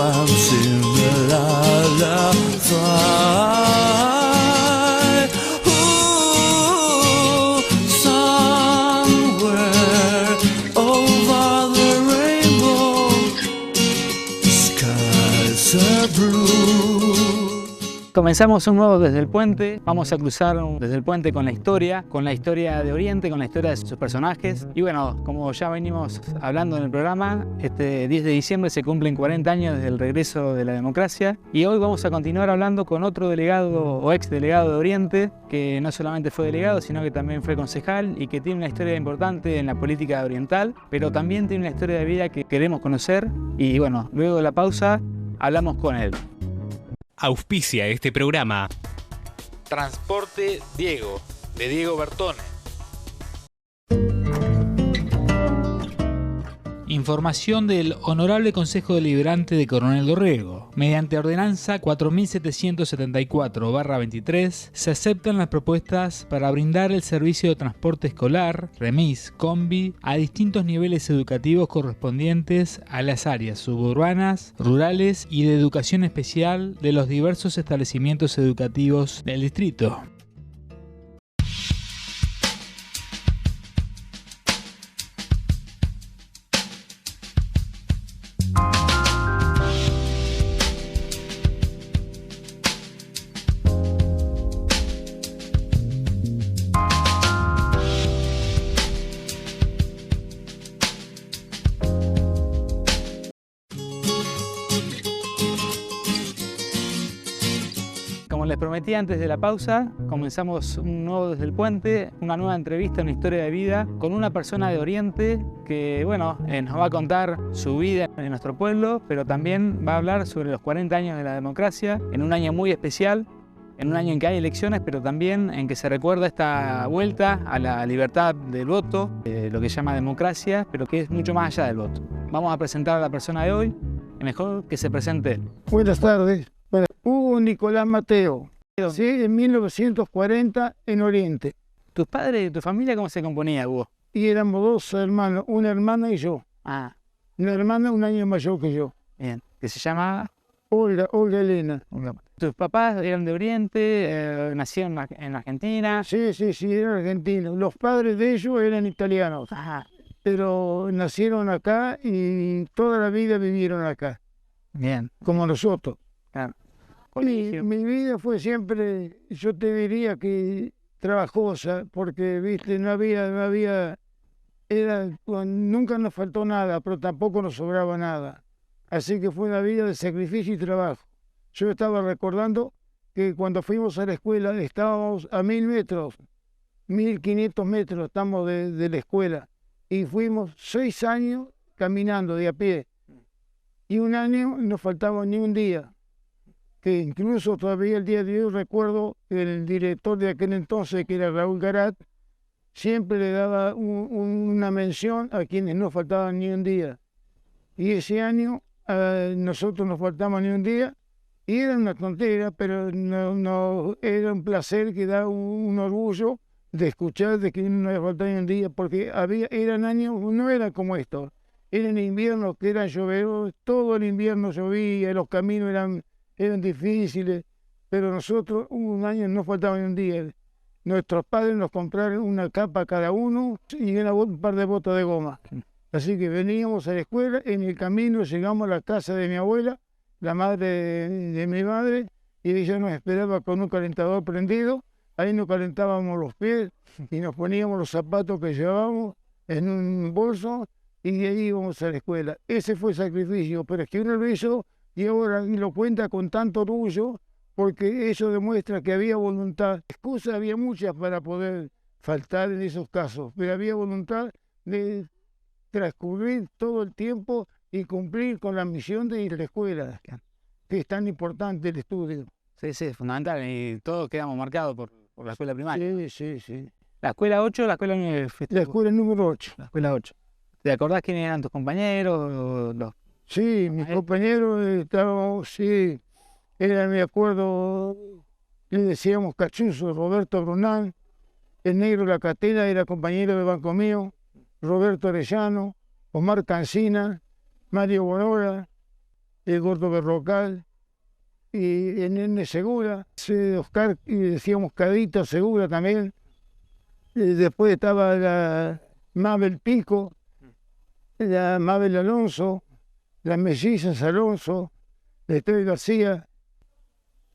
once in a lullaby. Ooh, somewhere over the rainbow, skies are blue. Comenzamos un nuevo Desde el Puente. Vamos a cruzar desde el puente con la historia de Oriente, con la historia de sus personajes. Y bueno, como ya venimos hablando en el programa, este 10 de diciembre se cumplen 40 años desde el regreso de la democracia. Y hoy vamos a continuar hablando con otro delegado o ex delegado de Oriente, que no solamente fue delegado, sino que también fue concejal y que tiene una historia importante en la política oriental, pero también tiene una historia de vida que queremos conocer. Y bueno, luego de la pausa hablamos con él. Auspicia este programa Transporte Diego, de Diego Bertone. Información del Honorable Consejo Deliberante de Coronel Dorrego. Mediante ordenanza 4774/23 se aceptan las propuestas para brindar el servicio de transporte escolar, remis, combi, a distintos niveles educativos correspondientes a las áreas suburbanas, rurales y de educación especial de los diversos establecimientos educativos del distrito. Como les prometí antes de la pausa, comenzamos un nuevo Desde el Puente, una nueva entrevista, una historia de vida con una persona de Oriente que, bueno, nos va a contar su vida en nuestro pueblo, pero también va a hablar sobre los 40 años de la democracia, en un año muy especial, en un año en que hay elecciones, pero también en que se recuerda esta vuelta a la libertad del voto, lo que se llama democracia, pero que es mucho más allá del voto. Vamos a presentar a la persona de hoy, mejor que se presente él. Buenas tardes. Hugo Nicolás Mateo, sí, en 1940 en Oriente. ¿Tus padres y tu familia cómo se componía, Hugo? Y éramos dos hermanos, una hermana y yo. Ah, Una hermana un año mayor que yo. bien. ¿Que se llama? Olga Elena. ¿Tus papás eran de Oriente? ¿Nacieron en Argentina? Sí, eran argentinos. Los padres de ellos eran italianos, Ajá. pero nacieron acá y toda la vida vivieron acá, Bien, como nosotros. claro. Y mi vida fue siempre, yo te diría que trabajosa, porque, viste, nunca nos faltó nada, pero tampoco nos sobraba nada. Así que fue una vida de sacrificio y trabajo. Yo estaba recordando que cuando fuimos a la escuela estábamos a 1000 metros, 1500 metros estamos de la escuela, y fuimos 6 años caminando de a pie, y un año no faltaba ni un día. Que incluso todavía el día de hoy recuerdo que el director de aquel entonces, que era Raúl Garat, siempre le daba una mención a quienes no faltaban ni un día. Y ese año nosotros no faltamos ni un día, y era una tontera, pero no era un placer que da un orgullo de escuchar de que no había faltado ni un día, porque eran años, no era como esto, eran inviernos que eran lloveros, todo el invierno llovía, los caminos eran difíciles, pero nosotros un año no faltaba ni un día. Nuestros padres nos compraron una capa cada uno y un par de botas de goma. Así que veníamos a la escuela, en el camino llegamos a la casa de mi abuela, la madre de mi madre, y ella nos esperaba con un calentador prendido. Ahí nos calentábamos los pies y nos poníamos los zapatos que llevábamos en un bolso y de ahí íbamos a la escuela. Ese fue el sacrificio, pero es que uno lo hizo y ahora lo cuenta con tanto orgullo, porque eso demuestra que había voluntad. Excusas había muchas para poder faltar en esos casos, pero había voluntad de transcurrir todo el tiempo y cumplir con la misión de ir a la escuela, que es tan importante el estudio. Sí, es fundamental y todos quedamos marcados por la escuela primaria. Sí. ¿La escuela 8 o la escuela 9? La escuela número 8. La escuela 8. ¿Te acordás quiénes eran tus compañeros? Sí, mis compañeros estábamos, sí, me acuerdo, le decíamos Cachuzo, Roberto Brunán, el negro La Catena era compañero de banco mío, Roberto Arellano, Omar Cancina, Mario Bonora, el Gordo Berrocal y el Nene Segura, Oscar, y decíamos Cadito Segura también. Después estaba la Mabel Pico, la Mabel Alonso, las mellizas Alonso, la Estrella García,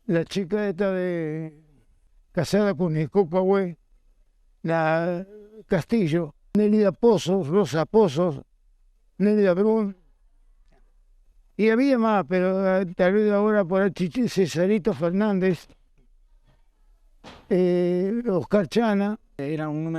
la chica esta de casada con el Coco Agüe, la Castillo, Nélida Pozos, Rosa Pozos, Nélida Brun. Y había más, pero tal vez ahora por el Cesarito Fernández, Oscar Chana. Era un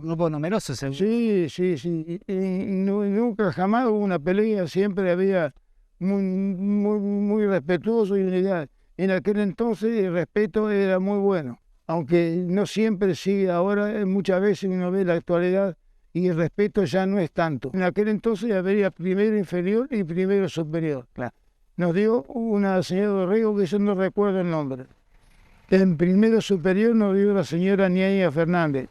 grupo numeroso, seguro. Sí. Y nunca jamás hubo una pelea, siempre había muy respetuoso y unidad. En aquel entonces el respeto era muy bueno, aunque no siempre sí, ahora muchas veces uno ve la actualidad y el respeto ya no es tanto. En aquel entonces había primero inferior y primero superior. Claro. Nos dio una señora Dorrego que yo no recuerdo el nombre. En primero superior nos dio la señora Ñaña Fernández.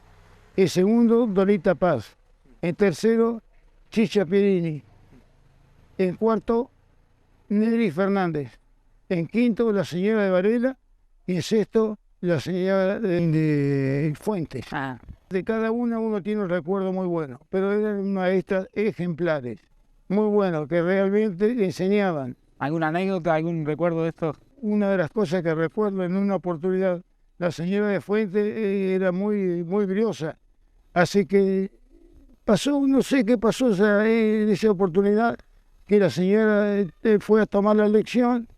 En segundo, Dorita Paz. En tercero, Chicha Pierini. En cuarto, Nelly Fernández. En quinto, la señora de Varela. Y en sexto, la señora de Fuentes. De cada una uno tiene un recuerdo muy bueno, pero eran maestras ejemplares, muy buenos, que realmente enseñaban. ¿Alguna anécdota, algún recuerdo de esto? Una de las cosas que recuerdo en una oportunidad, la señora de Fuentes era muy briosa, así que pasó, no sé qué pasó en esa oportunidad, que la señora fue a tomar la lección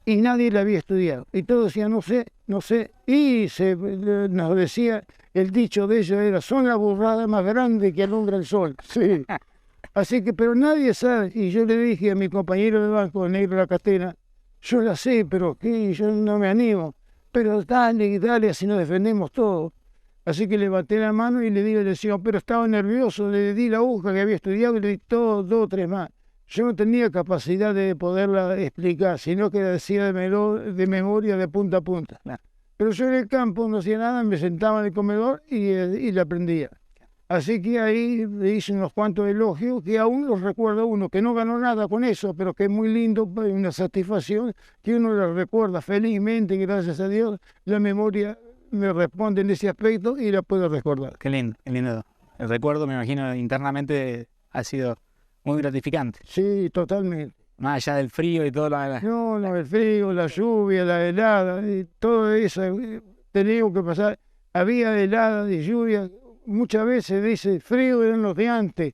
y nadie la había estudiado. Y todos decían, no sé, y nos decía, el dicho de ella era, son la burrada más grande que alumbra el sol. Sí. Así que, pero nadie sabe, y yo le dije a mi compañero de banco, Negro La Catena, yo la sé, pero ¿qué? Yo no me animo, pero dale, así nos defendemos todos. Así que levanté la mano y le di la lección, pero estaba nervioso, le di la hoja que había estudiado y le di todo, 2 o 3 más. Yo no tenía capacidad de poderla explicar, sino que la decía de memoria de punta a punta. Pero yo en el campo no hacía nada, me sentaba en el comedor y la aprendía. Así que ahí le hice unos cuantos elogios que aún los recuerda uno, que no ganó nada con eso, pero que es muy lindo, una satisfacción que uno la recuerda felizmente, gracias a Dios, la memoria me responde en ese aspecto y la puedo recordar. Qué lindo, qué lindo. El recuerdo, me imagino, internamente ha sido muy gratificante. Sí, totalmente. Más allá del frío y todo lo demás. No, el frío, la lluvia, la helada, todo eso teníamos que pasar. Había helada y lluvia. Muchas veces dice, frío eran los de antes.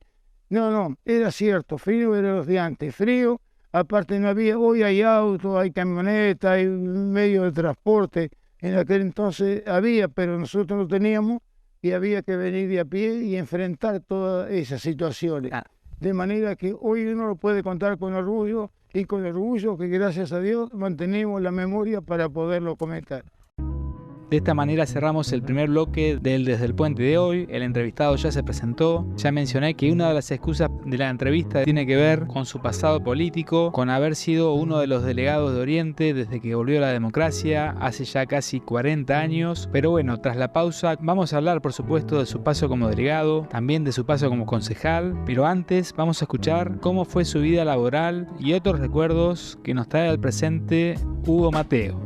No, era cierto, frío eran los de antes. Frío, aparte no había, hoy hay autos, hay camionetas, hay medios de transporte. En aquel entonces había, pero nosotros no teníamos y había que venir de a pie y enfrentar todas esas situaciones. De manera que hoy uno lo puede contar con orgullo y con orgullo que gracias a Dios mantenemos la memoria para poderlo comentar. De esta manera cerramos el primer bloque del Desde el Puente de hoy. El entrevistado ya se presentó. Ya mencioné que una de las excusas de la entrevista tiene que ver con su pasado político, con haber sido uno de los delegados de Oriente desde que volvió la democracia, hace ya casi 40 años. Pero bueno, tras la pausa vamos a hablar por supuesto de su paso como delegado, también de su paso como concejal, pero antes vamos a escuchar cómo fue su vida laboral y otros recuerdos que nos trae al presente Hugo Mateo.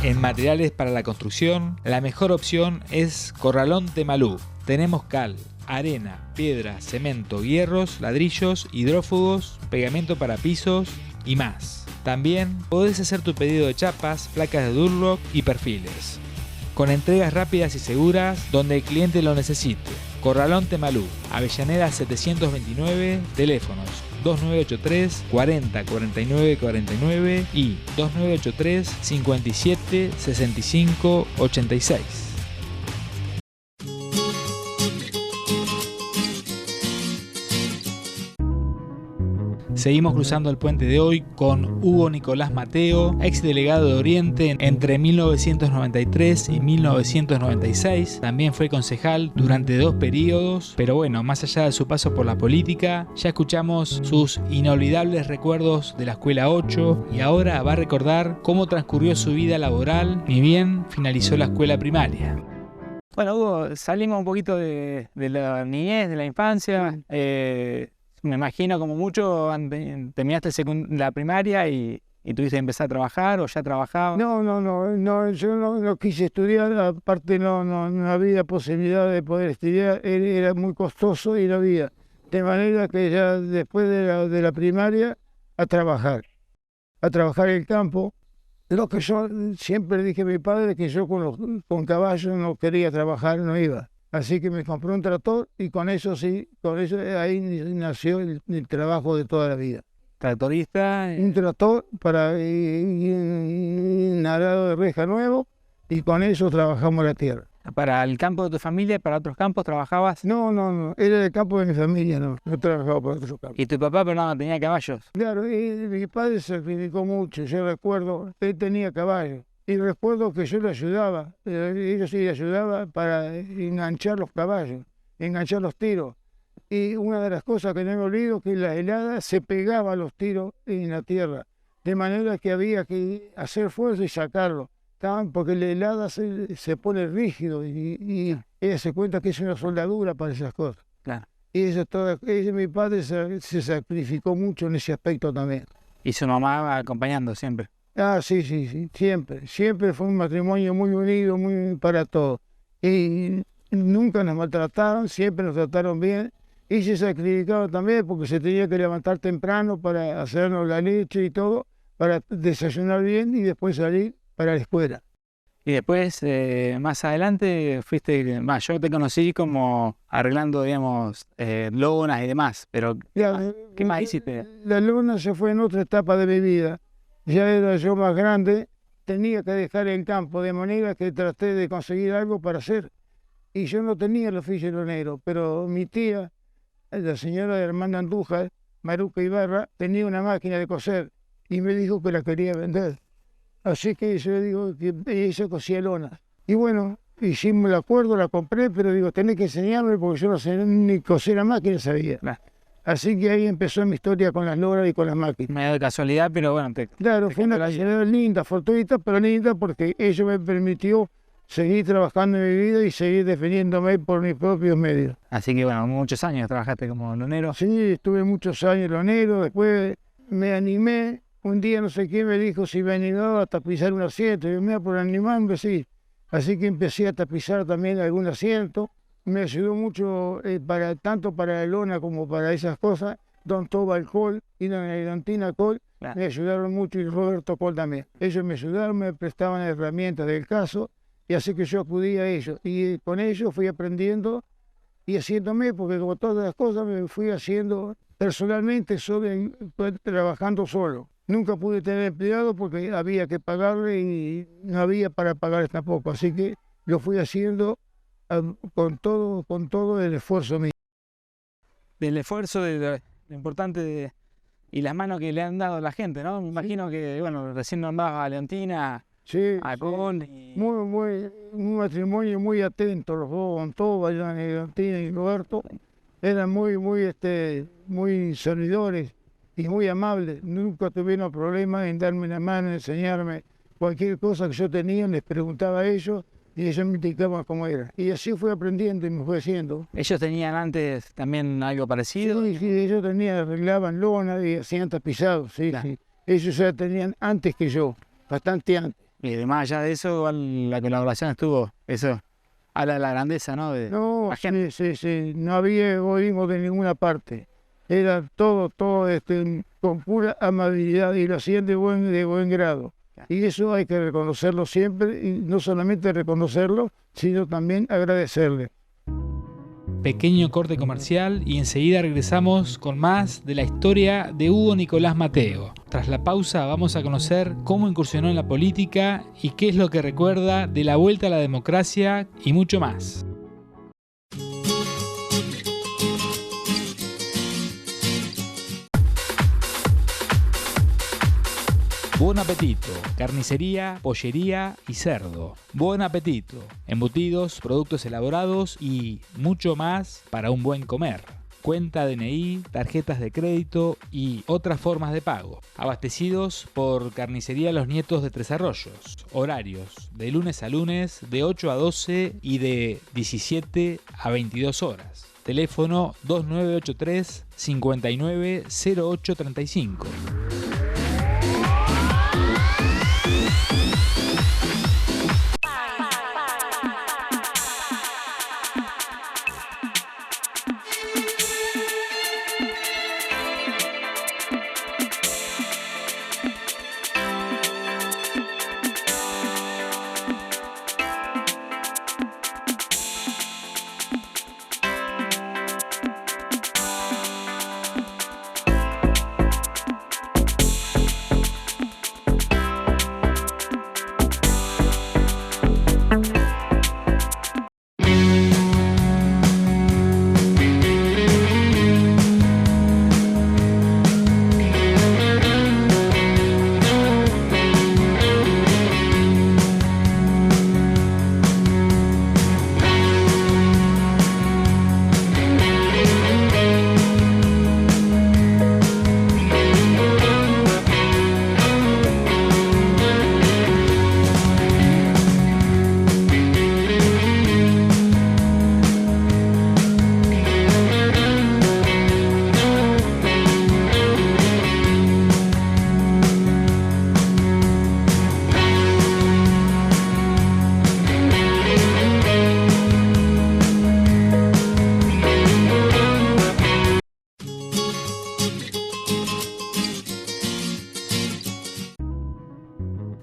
En materiales para la construcción, la mejor opción es Corralón Temalú. Tenemos cal, arena, piedra, cemento, hierros, ladrillos, hidrófugos, pegamento para pisos y más. También podés hacer tu pedido de chapas, placas de Durlock y perfiles. Con entregas rápidas y seguras donde el cliente lo necesite. Corralón Temalú, Avellaneda 729, teléfonos 2983 40 49 49 y 2983 57 65 86. Seguimos cruzando el puente de hoy con Hugo Nicolás Mateo, ex delegado de Oriente entre 1993 y 1996. También fue concejal durante 2 periodos, pero bueno, más allá de su paso por la política, ya escuchamos sus inolvidables recuerdos de la Escuela 8 y ahora va a recordar cómo transcurrió su vida laboral ni bien finalizó la escuela primaria. Bueno, Hugo, salimos un poquito de la niñez, de la infancia. Me imagino como mucho terminaste la primaria y tuviste que empezar a trabajar o ya trabajabas. No, yo no quise estudiar, aparte no había posibilidad de poder estudiar, era muy costoso y no había. De manera que ya después de la primaria a trabajar en el campo. Lo que yo siempre dije a mi padre que yo con caballos no quería trabajar, no iba. Así que me compré un tractor y con eso ahí nació el trabajo de toda la vida. ¿Tractorista? Un tractor para un arado de reja nuevo y con eso trabajamos la tierra. ¿Para el campo de tu familia, para otros campos trabajabas? No, era el campo de mi familia, no trabajaba para otros campos. ¿Y tu papá, pero no, tenía caballos? Claro, y mi padre se sacrificó mucho, yo recuerdo, él tenía caballos. Y recuerdo que yo le ayudaba, ellos sí le ayudaban para enganchar los caballos, enganchar los tiros. Y una de las cosas que no me olvido es que la helada se pegaba a los tiros en la tierra, de manera que había que hacer fuerza y sacarlo, porque la helada se pone rígido y ella se cuenta que es una soldadura para esas cosas. Claro. Y mi padre se sacrificó mucho en ese aspecto también. ¿Y su mamá va acompañando siempre? Sí, siempre fue un matrimonio muy unido, muy para todos. Y nunca nos maltrataron, siempre nos trataron bien. Y se sacrificaba también porque se tenía que levantar temprano para hacernos la leche y todo, para desayunar bien y después salir para la escuela. Y después, más adelante, yo te conocí como arreglando, digamos, lonas y demás, pero ¿qué más hiciste? La lona se fue en otra etapa de mi vida. Ya era yo más grande, tenía que dejar el campo, de manera que traté de conseguir algo para hacer. Y yo no tenía el oficio lonero, pero mi tía, la señora Hermana Andújar, Maruca Ibarra, tenía una máquina de coser y me dijo que la quería vender. Así que yo digo que ella cosía lonas. Y bueno, hicimos el acuerdo, la compré, pero digo, tenés que enseñarme porque yo no sé ni coser a máquina sabía. Claro. Así que ahí empezó mi historia con las lonas y con las máquinas. Medio de casualidad, pero bueno. Claro, fue una casualidad linda, fortuita, pero linda porque ello me permitió seguir trabajando en mi vida y seguir defendiéndome por mis propios medios. Así que bueno, muchos años trabajaste como lonero. Sí, estuve muchos años lonero, después me animé. Un día no sé quién me dijo si me animaba a tapizar un asiento. Yo me iba por animarme, sí. Así que empecé a tapizar también algún asiento. Me ayudó mucho, tanto para la lona como para esas cosas, don Tobal Col y don Tina Col. Claro. Me ayudaron mucho y Roberto Col también. Ellos me ayudaron, me prestaban herramientas del caso y así que yo acudí a ellos. Y con ellos fui aprendiendo y haciéndome, porque como todas las cosas me fui haciendo personalmente, trabajando solo. Nunca pude tener empleado porque había que pagarle y no había para pagar tampoco. Así que lo fui haciendo con todo el esfuerzo mío. Del esfuerzo, de lo importante y las manos que le han dado a la gente, ¿no? Me imagino que, bueno, recién nombrabas a Leontina, a Con. Sí. Un matrimonio muy atento, los dos, con todo, Leontina y Roberto. Eran muy servidores y muy amables. Nunca tuvieron problemas en darme una mano, en enseñarme cualquier cosa que yo tenía, les preguntaba a ellos. Y ellos me indicaban cómo era. Y así fui aprendiendo y me fui haciendo. ¿Ellos tenían antes también algo parecido? Sí, ellos arreglaban lona y hacían tapizados, sí, claro. Sí. Ellos ya tenían antes que yo, bastante antes. Y además allá de eso, igual la colaboración estuvo, eso habla de la grandeza, ¿no? No, sí, no había egoísmo de ninguna parte. Era todo con pura amabilidad y lo hacían de buen grado. Y eso hay que reconocerlo siempre, y no solamente reconocerlo, sino también agradecerle. Pequeño corte comercial y enseguida regresamos con más de la historia de Hugo Nicolás Mateo. Tras la pausa vamos a conocer cómo incursionó en la política y qué es lo que recuerda de la vuelta a la democracia y mucho más. Buen apetito, carnicería, pollería y cerdo. Buen apetito, embutidos, productos elaborados y mucho más para un buen comer. Cuenta DNI, tarjetas de crédito y otras formas de pago. Abastecidos por Carnicería Los Nietos de Tres Arroyos. Horarios de lunes a lunes de 8 a 12 y de 17 a 22 horas. Teléfono 2983 590835.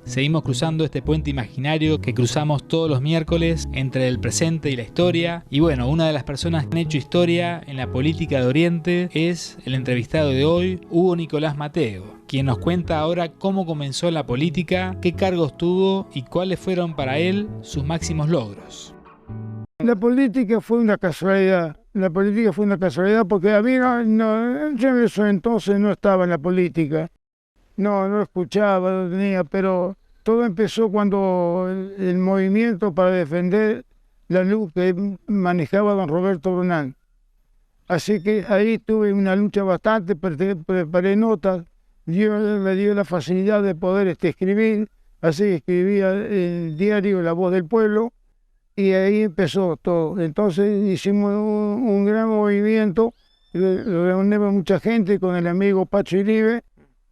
Seguimos cruzando este puente imaginario que cruzamos todos los miércoles entre el presente y la historia. Y bueno, una de las personas que han hecho historia en la política de Oriente es el entrevistado de hoy, Hugo Nicolás Mateo, quien nos cuenta ahora cómo comenzó la política, qué cargos tuvo y cuáles fueron para él sus máximos logros. La política fue una casualidad. La política fue una casualidad porque a mí yo en eso entonces no estaba en la política. No escuchaba, no tenía, pero todo empezó cuando el movimiento para defender la luz que manejaba don Roberto Brunán. Así que ahí tuve una lucha bastante, preparé notas, me dio la facilidad de poder escribir, así escribía el diario La Voz del Pueblo, y ahí empezó todo. Entonces hicimos un gran movimiento, reunimos mucha gente con el amigo Pacho Iribe.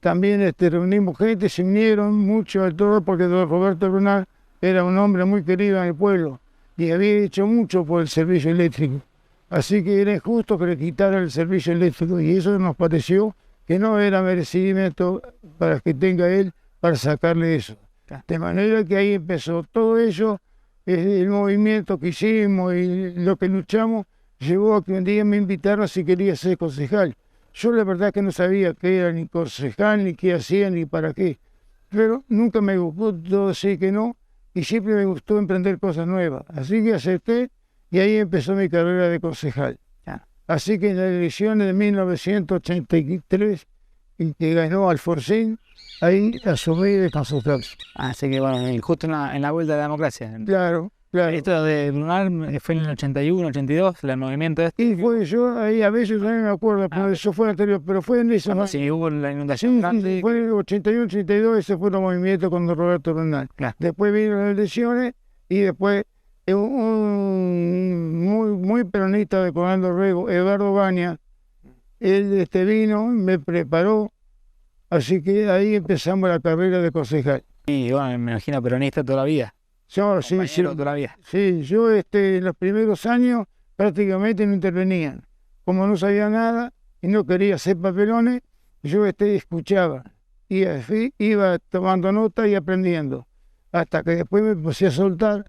También reunimos gente, se unieron mucho al todo porque don Roberto Brunán era un hombre muy querido en el pueblo y había hecho mucho por el servicio eléctrico. Así que era injusto que le quitaran el servicio eléctrico y eso nos pareció que no era merecimiento para que tenga él para sacarle eso. De manera que ahí empezó todo eso, el movimiento que hicimos y lo que luchamos llevó a que un día me invitaron si quería ser concejal. Yo la verdad que no sabía qué era ni concejal, ni qué hacía, ni para qué. Pero nunca me gustó decir que no, y siempre me gustó emprender cosas nuevas. Así que acepté, y ahí empezó mi carrera de concejal. Así que en las elecciones de 1983, en que ganó Alfonsín, ahí asumí de concejal. Así que bueno, justo en la vuelta de la democracia. Claro. Esto de Brunán fue en el 81, 82, el movimiento este. Y fue yo, ahí a veces también me acuerdo, pero eso fue anterior, pero fue en esa. Sí, hubo la inundación grande. Sí, fue en el 81, 82, ese fue el movimiento con Roberto Brunán. Claro. Después vino las elecciones y después un muy peronista de Comando Rego, Eduardo Baña, él vino, me preparó, así que ahí empezamos la carrera de concejal. Y bueno, me imagino peronista toda la vida. Yo en los primeros años prácticamente no intervenía. Como no sabía nada y no quería hacer papelones, yo escuchaba y así iba tomando nota y aprendiendo. Hasta que después me empecé a soltar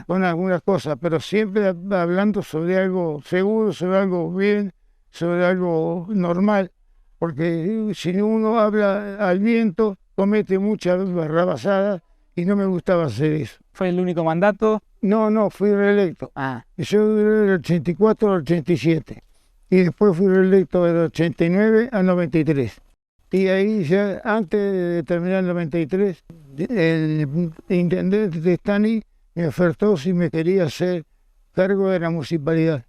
con algunas cosas, pero siempre hablando sobre algo seguro, sobre algo bien, sobre algo normal. Porque si uno habla al viento, comete muchas barrabasadas. Y no me gustaba hacer eso. ¿Fue el único mandato? No, fui reelecto. Yo duré del 84 al 87. Y después fui reelecto del 89 al 93. Y ahí ya, antes de terminar el 93, el intendente de Stani me ofertó si me quería hacer cargo de la municipalidad.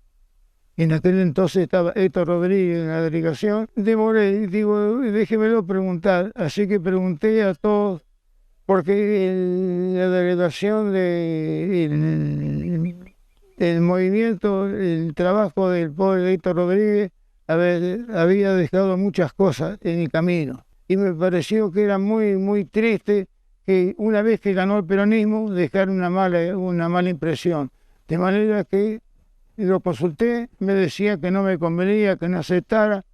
En aquel entonces estaba Héctor Rodríguez en la delegación. Demoré, digo, déjemelo preguntar. Así que pregunté a todos, porque la delegación el movimiento, el trabajo del pobre Héctor Rodríguez había dejado muchas cosas en el camino. Y me pareció que era muy, muy triste que una vez que ganó el peronismo, dejar una mala impresión. De manera que lo consulté, me decía que no me convenía, que no aceptara,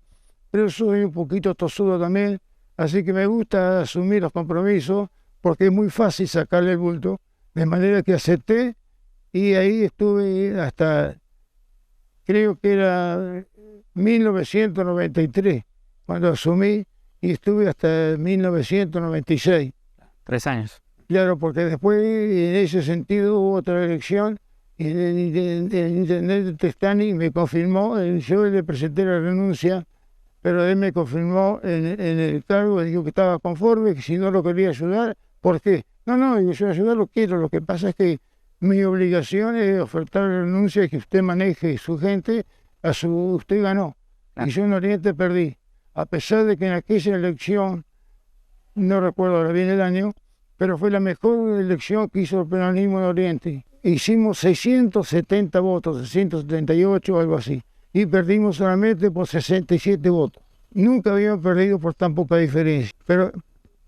pero soy un poquito tosudo también, así que me gusta asumir los compromisos porque es muy fácil sacarle el bulto, de manera que acepté y ahí estuve hasta, creo que era 1993, cuando asumí, y estuve hasta 1996. 3 años. Claro, porque después en ese sentido hubo otra elección y el intendente Testani me confirmó, yo le presenté la renuncia, pero él me confirmó en el cargo, dijo que estaba conforme, que si no lo quería ayudar, ¿por qué? No, yo ayudarlo quiero, lo que pasa es que mi obligación es ofertar la renuncia y que usted maneje su gente, usted ganó, y yo en Oriente perdí, a pesar de que en aquella elección, no recuerdo ahora bien el año, pero fue la mejor elección que hizo el peronismo en Oriente. Hicimos 670 votos, 678 o algo así, y perdimos solamente por 67 votos. Nunca habíamos perdido por tan poca diferencia, pero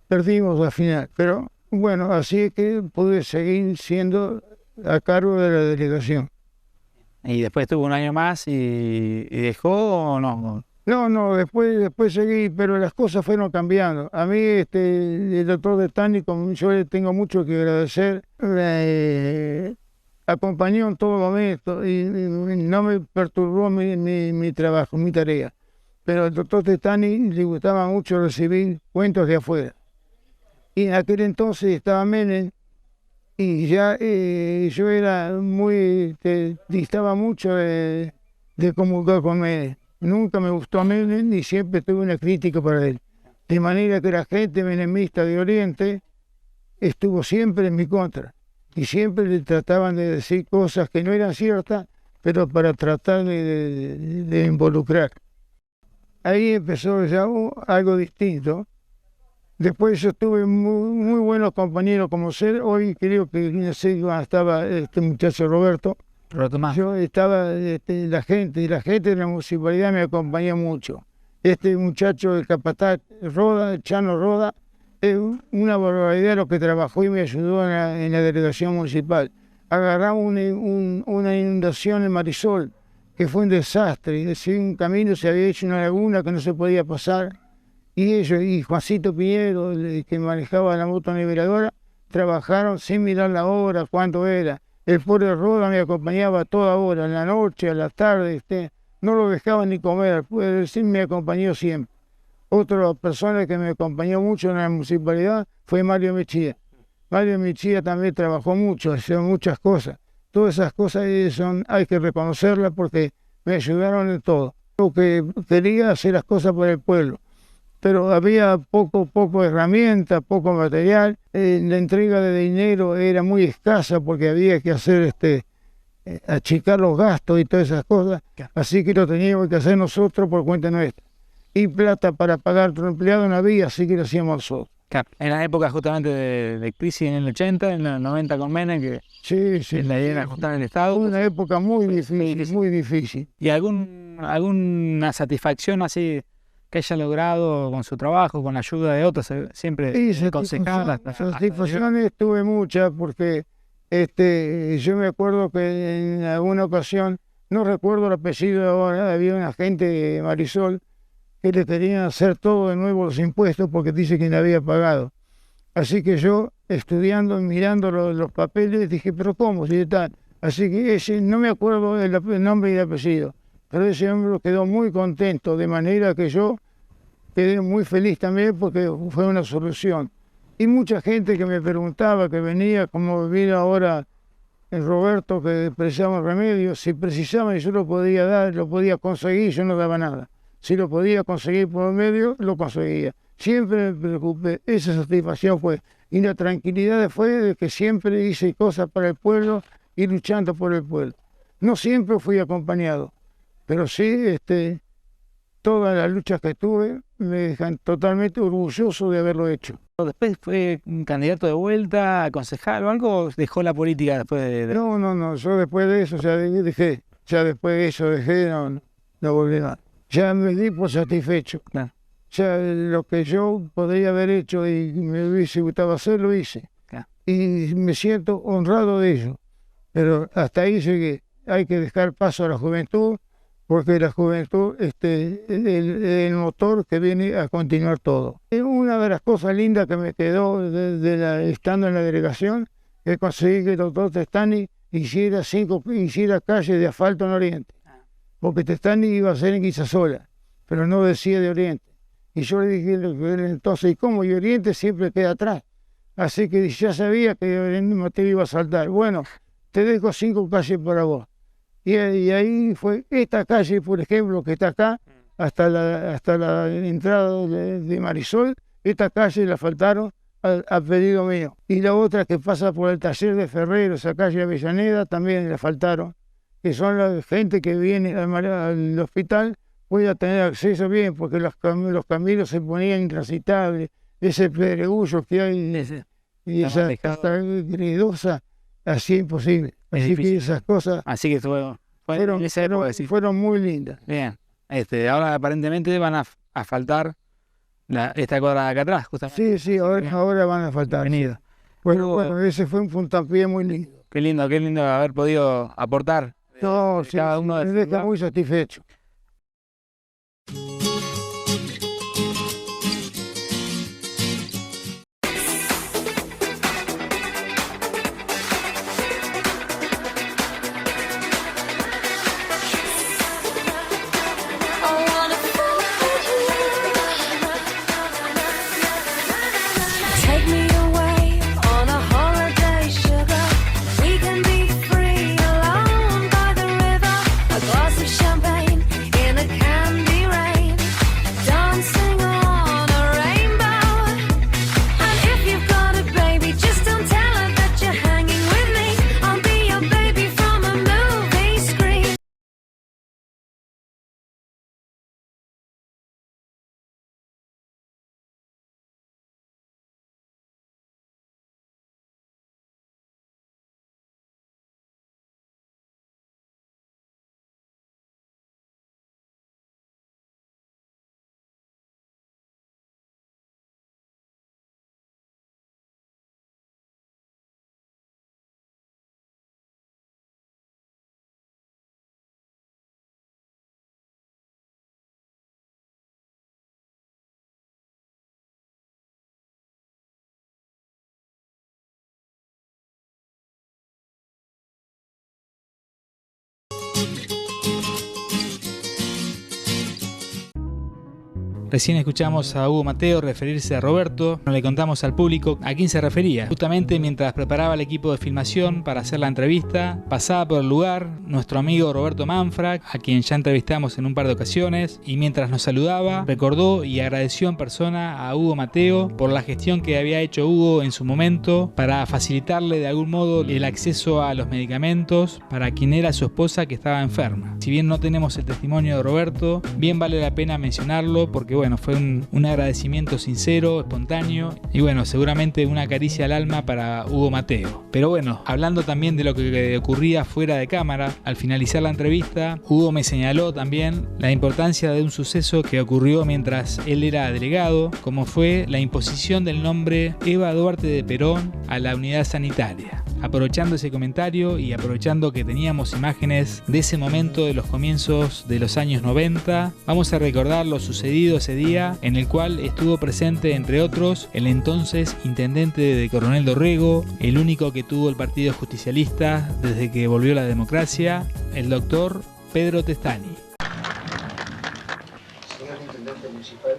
perdimos al final. Pero bueno, así es que pude seguir siendo a cargo de la delegación. ¿Y después estuvo un año más y dejó o no? No, después seguí, pero las cosas fueron cambiando. A mí, el doctor de Stani, yo le tengo mucho que agradecer, acompañó en todo momento y no me perturbó mi trabajo, mi tarea. Pero al doctor de Stani le gustaba mucho recibir cuentos de afuera. Y en aquel entonces estaba Menem y ya yo era distaba mucho de comulgar con Menem. Nunca me gustó a Menem y siempre tuve una crítica para él. De manera que la gente menemista de Oriente estuvo siempre en mi contra. Y siempre le trataban de decir cosas que no eran ciertas, pero para tratar de involucrar. Ahí empezó ya algo distinto. Después yo tuve muy buenos compañeros como ser. Hoy creo que no sé dónde estaba este muchacho Roberto. Yo estaba, la gente de la municipalidad me acompañó mucho. Este muchacho, el capataz Roda, el Chano Roda, es una barbaridad lo que trabajó y me ayudó en la delegación municipal. Agarramos una inundación en Marisol, que fue un desastre. En un camino se había hecho una laguna que no se podía pasar. Y ellos, y Juancito Piñero, que manejaba la moto niveladora, trabajaron sin mirar la hora, cuánto era. El pobre Roda me acompañaba a toda hora, en la noche, a la tarde, no lo dejaba ni comer, puede decir, me acompañó siempre. Otra persona que me acompañó mucho en la municipalidad fue Mario Mechía. Mario Mechía también trabajó mucho, hizo muchas cosas. Todas esas cosas hay que reconocerlas porque me ayudaron en todo. Lo que quería hacer las cosas por el pueblo. Pero había poco herramientas, poco material. La entrega de dinero era muy escasa porque había que hacer achicar los gastos y todas esas cosas. Así que lo teníamos que hacer nosotros por cuenta nuestra. Y plata para pagar a otro empleado no había, así que lo hacíamos nosotros. Claro, en la época justamente de crisis en el 80, en el 90 con Menem, que sí, la idea era ajustar el Estado. Fue una época muy difícil, muy difícil. ¿Y alguna satisfacción así que haya logrado con su trabajo, con la ayuda de otros, siempre aconsejadas? Satisfacciones tuve muchas porque yo me acuerdo que en alguna ocasión, no recuerdo el apellido ahora, había una gente de Marisol que le querían hacer todo de nuevo los impuestos porque dice que no había pagado. Así que yo, estudiando, mirando los papeles, dije, pero ¿cómo? Si está. Así que no me acuerdo el nombre y el apellido, pero ese hombre quedó muy contento, de manera que yo quedé muy feliz también porque fue una solución. Y mucha gente que me preguntaba, que venía, como vino ahora el Roberto, que precisaba remedios, si precisaban y yo lo podía dar, lo podía conseguir, yo no daba nada. Si lo podía conseguir por medio, lo conseguía. siempre me preocupé, esa satisfacción fue. Y la tranquilidad fue de que siempre hice cosas para el pueblo y luchando por el pueblo. No siempre fui acompañado, pero sí, todas las luchas que tuve me dejan totalmente orgulloso de haberlo hecho. Después fue un candidato de vuelta, a concejal o algo, o dejó la política después de... No, yo después de eso ya dejé, no volví más. Ya me di por satisfecho. Claro. Ya lo que yo podría haber hecho y me hubiese gustado hacer, lo hice. Claro. Y me siento honrado de ello. Pero hasta ahí llegué. Hay que dejar paso a la juventud, porque la juventud es el motor que viene a continuar todo. Una de las cosas lindas que me quedó estando en la delegación es conseguir que el doctor Testani hiciera calles de asfalto en Oriente. Porque Testani iba a ser en Guisasola, pero no decía de Oriente. Y yo le dije entonces, ¿y cómo? Y Oriente siempre queda atrás. Así que ya sabía que Mateo iba a saltar. Bueno, te dejo 5 calles para vos. Y ahí fue esta calle, por ejemplo, que está acá, hasta la entrada de Marisol, esta calle la faltaron a pedido mío. Y la otra que pasa por el taller de Ferrero, esa calle Avellaneda, también la faltaron, que son la gente que viene al hospital, pueda tener acceso bien, porque los caminos se ponían intransitables, ese pedregullo que hay y esa casa gredosa, así imposible. Así que esas cosas Así que fueron muy lindas. Bien. Ahora aparentemente van a asfaltar esta cuadra de acá atrás, justamente. Sí, ahora van a faltar. Avenida. Bueno, ese fue un puntapié muy lindo. Qué lindo haber podido aportar. No, cada uno de me su deja lugar. muy satisfecho. Take me away on a holiday, sugar. We can be free alone by the river. A glass of champagne in a candy rain, dancing on a rainbow. And if you've got a baby, just don't tell her that you're hanging with me. I'll be your baby from a movie screen. Recién escuchamos a Hugo Mateo referirse a Roberto, no le contamos al público a quién se refería. Justamente mientras preparaba el equipo de filmación para hacer la entrevista, pasaba por el lugar nuestro amigo Roberto Manfra, a quien ya entrevistamos en un par de ocasiones, y mientras nos saludaba, recordó y agradeció en persona a Hugo Mateo por la gestión que había hecho Hugo en su momento para facilitarle de algún modo el acceso a los medicamentos para quien era su esposa que estaba enferma. Si bien no tenemos el testimonio de Roberto, bien vale la pena mencionarlo porque fue un agradecimiento sincero, espontáneo y seguramente una caricia al alma para Hugo Mateo. Pero hablando también de lo que ocurría fuera de cámara, al finalizar la entrevista, Hugo me señaló también la importancia de un suceso que ocurrió mientras él era delegado, como fue la imposición del nombre Eva Duarte de Perón a la unidad sanitaria. Aprovechando ese comentario y aprovechando que teníamos imágenes de ese momento de los comienzos de los años 90, vamos a recordar lo sucedido ese día en el cual estuvo presente, entre otros, el entonces intendente de Coronel Dorrego, el único que tuvo el Partido Justicialista desde que volvió la democracia, el doctor Pedro Testani. Señor Intendente Municipal,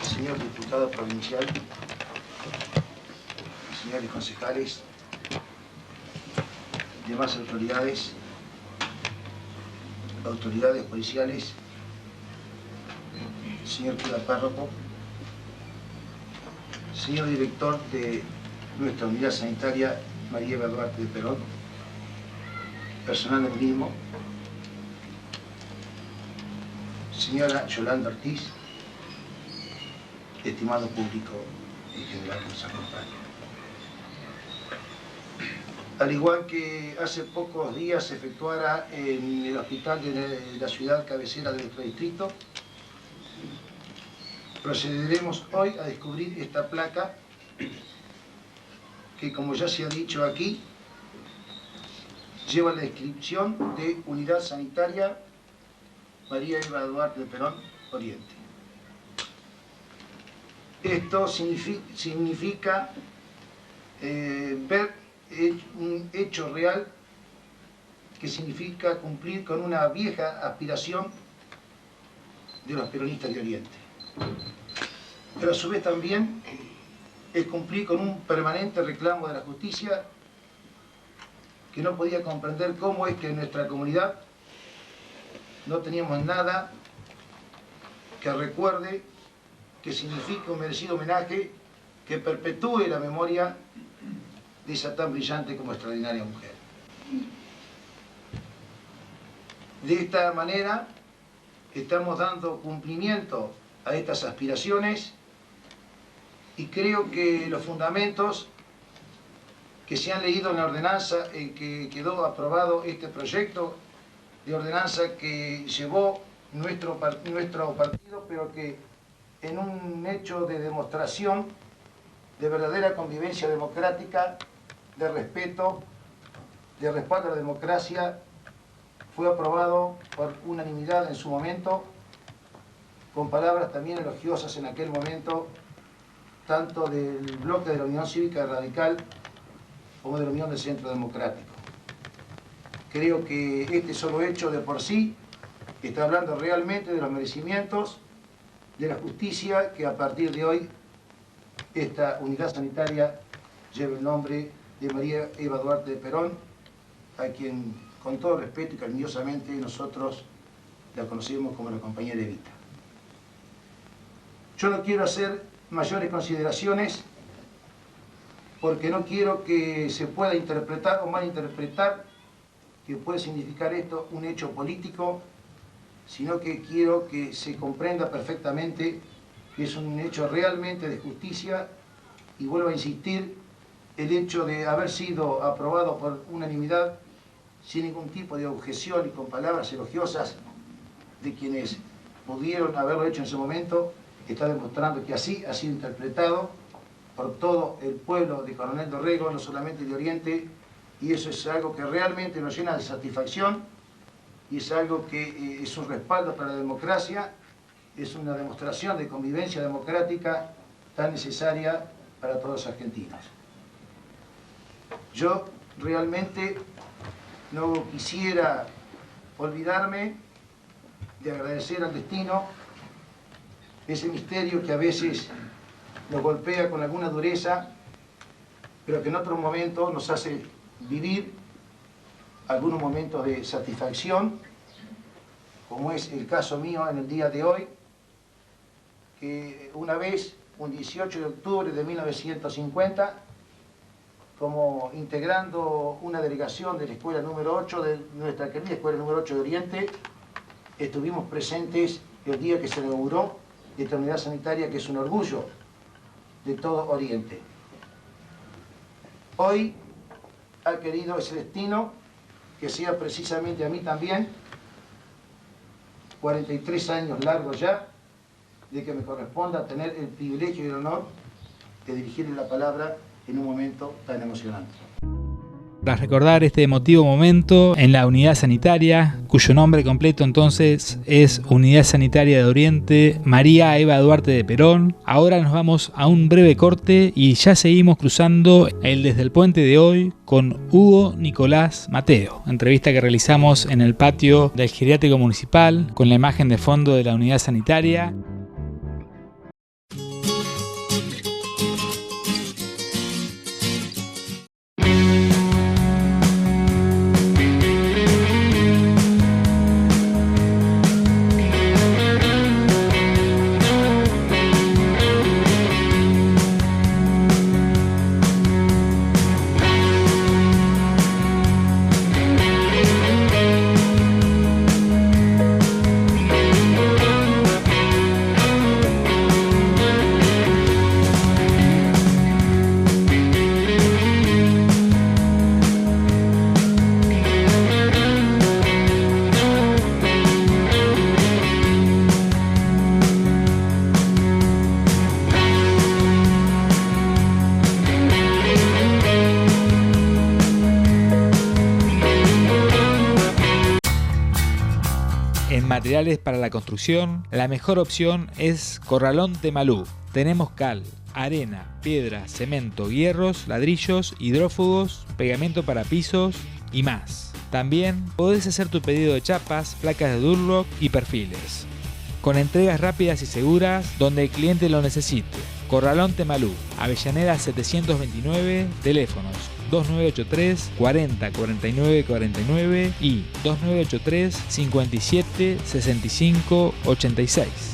señor Diputado Provincial, señores concejales, demás autoridades policiales, señor cura párroco, señor director de nuestra unidad sanitaria María Eva Duarte de Perón, personal del mismo, señora Yolanda Ortiz, estimado público en general que nos acompaña. Al igual que hace pocos días se efectuara en el hospital de la ciudad cabecera de nuestro distrito, procederemos hoy a descubrir esta placa que, como ya se ha dicho aquí, lleva la descripción de Unidad Sanitaria María Eva Duarte de Perón, Oriente. Esto significa ver un hecho real que significa cumplir con una vieja aspiración de los peronistas de Oriente. Pero a su vez también es cumplir con un permanente reclamo de la justicia que no podía comprender cómo es que en nuestra comunidad no teníamos nada que recuerde, que signifique un merecido homenaje, que perpetúe la memoria de esa tan brillante como extraordinaria mujer. De esta manera estamos dando cumplimiento a estas aspiraciones y creo que los fundamentos que se han leído en la ordenanza en que quedó aprobado este proyecto de ordenanza que llevó nuestro partido, pero que en un hecho de demostración de verdadera convivencia democrática, de respeto, de respaldo a la democracia, fue aprobado por unanimidad en su momento, con palabras también elogiosas en aquel momento, tanto del bloque de la Unión Cívica Radical como de la Unión del Centro Democrático. Creo que este solo hecho de por sí está hablando realmente de los merecimientos de la justicia, que a partir de hoy esta unidad sanitaria lleva el nombre de María Eva Duarte de Perón, a quien con todo respeto y cariñosamente nosotros la conocemos como la compañera Evita. Yo no quiero hacer mayores consideraciones porque no quiero que se pueda interpretar o malinterpretar que puede significar esto un hecho político, sino que quiero que se comprenda perfectamente que es un hecho realmente de justicia, y vuelvo a insistir, el hecho de haber sido aprobado por unanimidad sin ningún tipo de objeción y con palabras elogiosas de quienes pudieron haberlo hecho en ese momento, está demostrando que así ha sido interpretado por todo el pueblo de Coronel Dorrego, no solamente de Oriente, y eso es algo que realmente nos llena de satisfacción y es algo que es un respaldo para la democracia, es una demostración de convivencia democrática tan necesaria para todos los argentinos. Yo realmente no quisiera olvidarme de agradecer al destino ese misterio que a veces nos golpea con alguna dureza, pero que en otros momentos nos hace vivir algunos momentos de satisfacción, como es el caso mío en el día de hoy, que una vez, un 18 de octubre de 1950, como integrando una delegación de la escuela número 8, de nuestra querida escuela número 8 de Oriente, estuvimos presentes el día que se inauguró esta unidad sanitaria, que es un orgullo de todo Oriente. Hoy ha querido ese destino que sea precisamente a mí también, 43 años largos ya, de que me corresponda tener el privilegio y el honor de dirigirle la palabra en un momento tan emocionante. Tras recordar este emotivo momento en la unidad sanitaria, cuyo nombre completo entonces es Unidad Sanitaria de Oriente María Eva Duarte de Perón, ahora nos vamos a un breve corte y ya seguimos cruzando el Desde el Puente de hoy con Hugo Nicolás Mateo, entrevista que realizamos en el patio del Geriátrico Municipal con la imagen de fondo de la unidad sanitaria. materiales para la construcción, la mejor opción es Corralón Temalú. Tenemos cal, arena, piedra, cemento, hierros, ladrillos, hidrófugos, pegamento para pisos y más. También podés hacer tu pedido de chapas, placas de Durlock y perfiles. Con entregas rápidas y seguras donde el cliente lo necesite. Corralón Temalú, Avellaneda 729, teléfonos 2983 40 49 49 y 2983 57 65 86.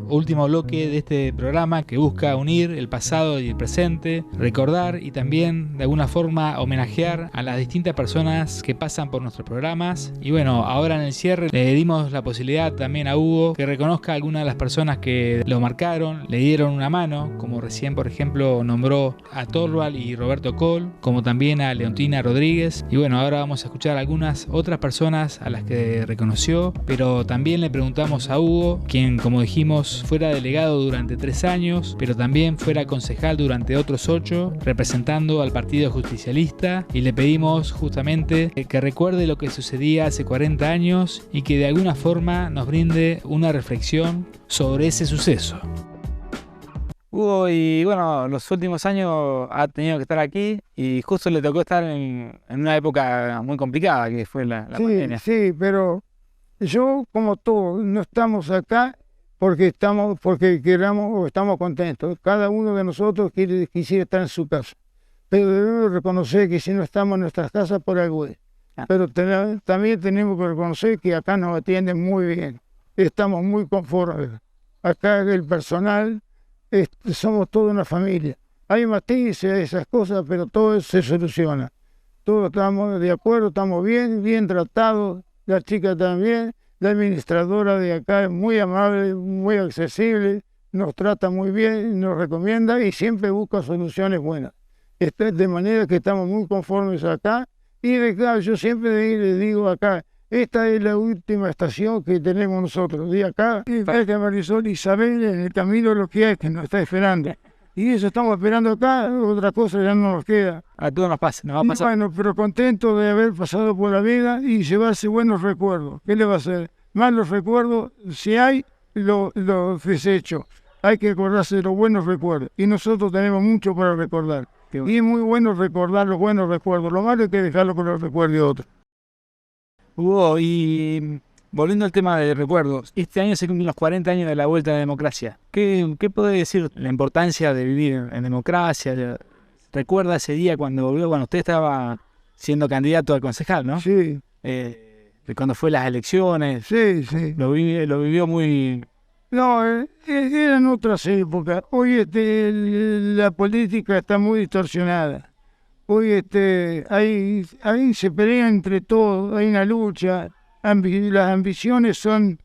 Último bloque de este programa que busca unir el pasado y el presente, recordar y también de alguna forma homenajear a las distintas personas que pasan por nuestros programas. Y bueno, ahora en el cierre le dimos la posibilidad también a Hugo que reconozca a algunas de las personas que lo marcaron, le dieron una mano, como recién por ejemplo nombró a Torvald y Roberto Kohl, como también a Leontina Rodríguez. Y bueno, ahora vamos a escuchar a algunas otras personas a las que reconoció, pero también le preguntamos a Hugo, quien como dijimos fuera delegado durante 3 años, pero también fuera concejal durante otros 8, representando al Partido Justicialista, y le pedimos justamente que recuerde lo que sucedía hace 40 años y que de alguna forma nos brinde una reflexión sobre ese suceso. Hugo, y bueno, los últimos años ha tenido que estar aquí y justo le tocó estar en una época muy complicada que fue la pandemia. Sí, pero yo como tú, no estamos acá porque queramos o estamos contentos. Cada uno de nosotros quisiera estar en su casa. Pero debemos reconocer que si no estamos en nuestras casas, por algo es. Pero también tenemos que reconocer que acá nos atienden muy bien. Estamos muy conformes. Acá el personal, somos toda una familia. Hay matices, esas cosas, pero todo se soluciona. Todos estamos de acuerdo, estamos bien tratados. Las chicas también. La administradora de acá es muy amable, muy accesible, nos trata muy bien, nos recomienda y siempre busca soluciones buenas. De manera que estamos muy conformes acá. Y de acá, yo siempre le digo acá, esta es la última estación que tenemos nosotros. De acá, Parque Marisol Isabel, en el camino lo que hay, que nos está esperando. Y eso estamos esperando acá, otra cosa ya no nos queda. A todos nos pasa, nos va a pasar. Bueno, pero contento de haber pasado por la vida y llevarse buenos recuerdos. ¿Qué le va a hacer? Malos recuerdos, si hay, los desecho. Hay que acordarse de los buenos recuerdos. Y nosotros tenemos mucho para recordar. Y es muy bueno recordar los buenos recuerdos. Lo malo es que dejarlo con los recuerdos de otros. Hugo, y volviendo al tema de recuerdos, este año se cumplen los 40 años de la vuelta a la democracia. ¿Qué puede decir la importancia de vivir en democracia? ¿Recuerda ese día cuando usted estaba siendo candidato a concejal, no? Sí. De cuando fue las elecciones. Sí. Lo vivió muy... No, eran otras épocas. Hoy la política está muy distorsionada. Hoy ahí se pelea entre todos, hay una lucha. Las ambiciones son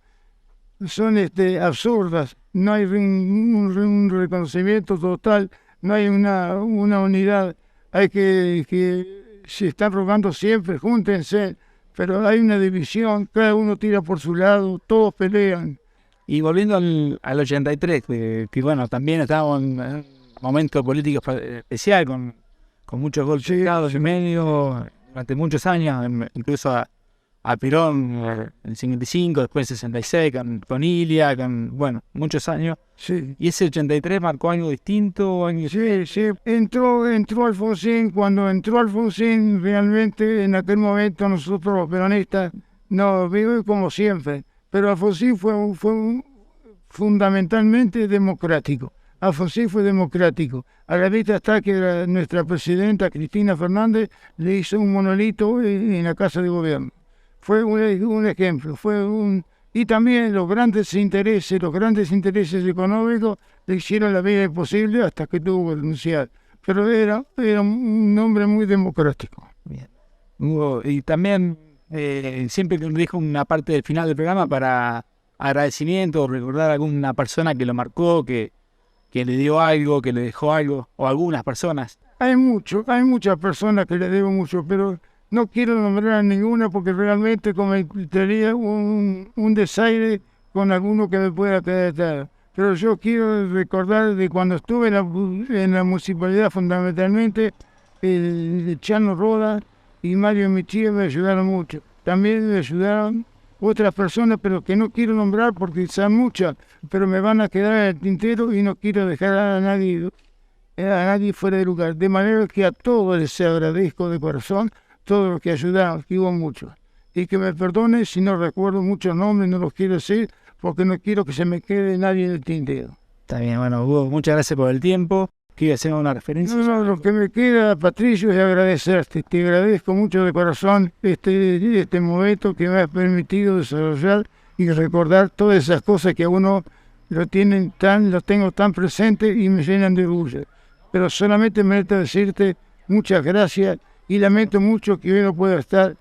absurdas. No hay un reconocimiento total, no hay una unidad. Hay que se están rogando siempre, júntense. Pero hay una división, cada uno tira por su lado, todos pelean. Y volviendo al 83, que bueno, también estábamos en un momento político especial, con muchos golpeados en medio, durante muchos años, incluso a Perón en el 55, después en el 66, con Ilia, bueno, muchos años. Sí. ¿Y ese 83 marcó algo distinto? Sí. Entró Alfonsín. Cuando entró Alfonsín, realmente en aquel momento nosotros los peronistas nos vivimos como siempre. Pero Alfonsín fue fundamentalmente democrático. Alfonsín fue democrático. A la vista está que nuestra presidenta Cristina Fernández le hizo un monolito en la Casa de Gobierno. Fue un ejemplo, y también los grandes intereses económicos le hicieron la vida imposible hasta que tuvo que renunciar. Pero era un hombre muy democrático. Bien. Y también siempre dijo una parte del final del programa para agradecimiento o recordar a alguna persona que lo marcó, que le dio algo, que le dejó algo, o algunas personas. Hay muchas personas que le debo mucho, pero no quiero nombrar a ninguna porque realmente cometería un desaire con alguno que me pueda quedar. Pero yo quiero recordar de cuando estuve en la municipalidad fundamentalmente el Chano Roda y Mario Michie me ayudaron mucho. También me ayudaron otras personas, pero que no quiero nombrar porque son muchas, pero me van a quedar en el tintero y no quiero dejar a nadie fuera de lugar. De manera que a todos les agradezco de corazón, todos los que ayudaron, que hubo muchos. Y que me perdone si no recuerdo muchos nombres, no los quiero decir, porque no quiero que se me quede nadie en el tintero. Está bien, bueno, Hugo, muchas gracias por el tiempo. Quiero hacer una referencia. No, lo que me queda, Patricio, es agradecerte. Te agradezco mucho de corazón este momento que me has permitido desarrollar y recordar todas esas cosas que a uno lo tengo tan presente y me llenan de orgullo. Pero solamente me resta decirte muchas gracias y lamento mucho que hoy no pueda estar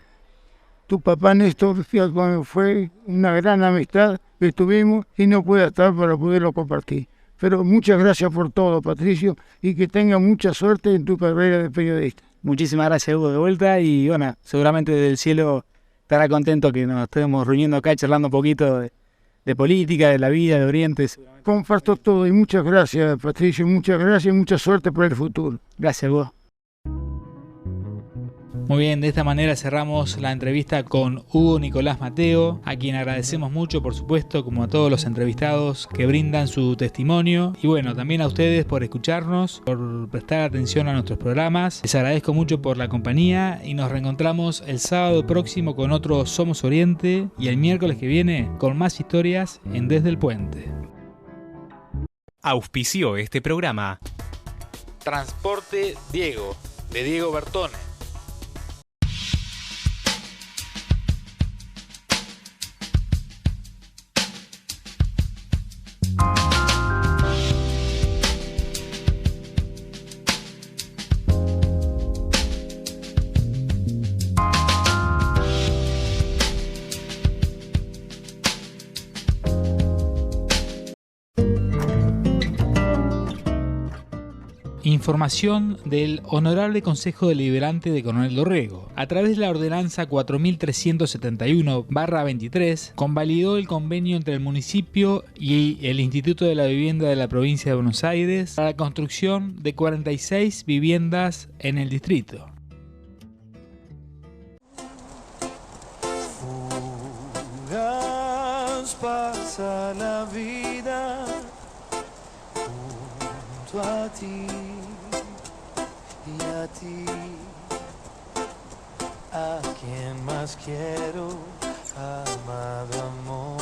tu papá Néstor, que fue una gran amistad que tuvimos y no pueda estar para poderlo compartir. Pero muchas gracias por todo, Patricio, y que tengas mucha suerte en tu carrera de periodista. Muchísimas gracias, Hugo, de vuelta. Y bueno, seguramente desde el cielo estará contento que nos estemos reuniendo acá, charlando un poquito de política, de la vida, de Oriente. Comparto todo y muchas gracias, Patricio. Muchas gracias y mucha suerte para el futuro. Gracias, Hugo. Muy bien, de esta manera cerramos la entrevista con Hugo Nicolás Mateo, a quien agradecemos mucho, por supuesto, como a todos los entrevistados que brindan su testimonio. Y bueno, también a ustedes por escucharnos, por prestar atención a nuestros programas. Les agradezco mucho por la compañía y nos reencontramos el sábado próximo con otro Somos Oriente y el miércoles que viene con más historias en Desde el Puente. Auspició este programa Transporte Diego, de Diego Bertone. Información del Honorable Consejo Deliberante de Coronel Dorrego. A través de la ordenanza 4371/23, convalidó el convenio entre el municipio y el Instituto de la Vivienda de la Provincia de Buenos Aires para la construcción de 46 viviendas en el distrito. Fugaz pasa la vida junto a ti y a ti, a quien más quiero, amado amor.